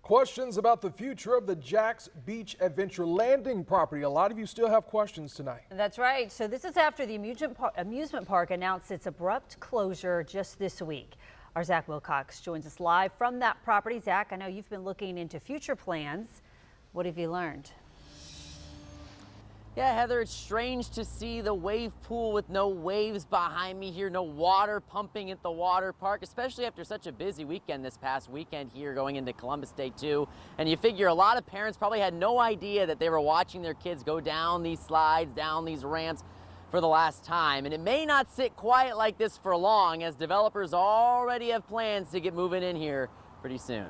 Questions about the future of the Jax Beach Adventure Landing property. A lot of you still have questions tonight. That's right. So this is after the amusement park announced its abrupt closure just this week. Our Zach Wilcox joins us live from that property. Zach, I know you've been looking into future plans. What have you learned? Yeah, Heather, it's strange to see the wave pool with no waves behind me here, no water pumping at the water park, especially after such a busy weekend this past weekend here going into Columbus Day 2. And you figure a lot of parents probably had no idea that they were watching their kids go down these slides, down these ramps for the last time. And it may not sit quiet like this for long, as developers already have plans to get moving in here pretty soon.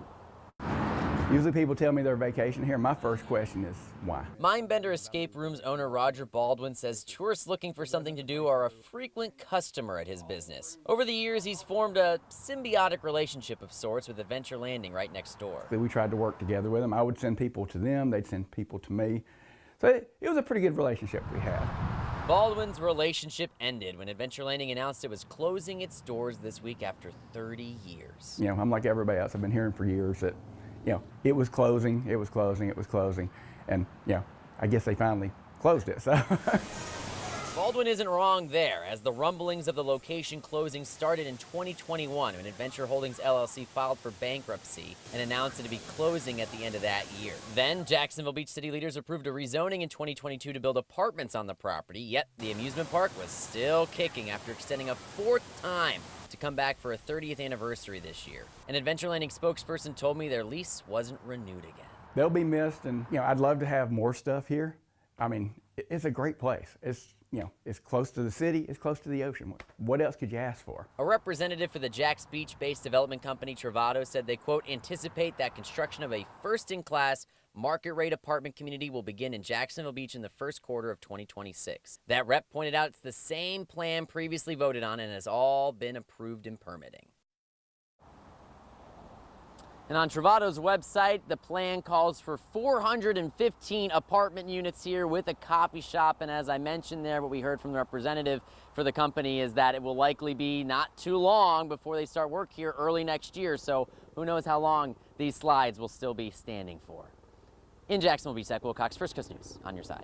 Usually people tell me they're vacation here. My first question is why? Mindbender Escape Rooms owner Roger Baldwin says tourists looking for something to do are a frequent customer at his business. Over the years, he's formed a symbiotic relationship of sorts with Adventure Landing right next door. We tried to work together with them. I would send people to them, they'd send people to me. So it was a pretty good relationship we had. Baldwin's relationship ended when Adventure Landing announced it was closing its doors this week after 30 years. You know, I'm like everybody else. I've been hearing for years that, you know, it was closing, it was closing, it was closing. And, you know, I guess they finally closed it, so. Baldwin isn't wrong there, as the rumblings of the location closing started in 2021 when Adventure Holdings LLC filed for bankruptcy and announced it to be closing at the end of that year. Then, Jacksonville Beach city leaders approved a rezoning in 2022 to build apartments on the property, yet the amusement park was still kicking after extending a fourth time to come back for a 30th anniversary this year. An Adventure Landing spokesperson told me their lease wasn't renewed again. They'll be missed, and, you know, I'd love to have more stuff here. I mean, it's a great place. It's, you know, it's close to the city, it's close to the ocean. What else could you ask for? A representative for the Jax Beach-based development company Travado said they, quote, anticipate that construction of a first-in-class market-rate apartment community will begin in Jacksonville Beach in the first quarter of 2026. That rep pointed out it's the same plan previously voted on and has all been approved in permitting. And on Travado's website, the plan calls for 415 apartment units here with a coffee shop. And as I mentioned there, what we heard from the representative for the company is that it will likely be not too long before they start work here early next year. So who knows how long these slides will still be standing for. In Jacksonville Beach, Zach Wilcox, First Coast News, on your side.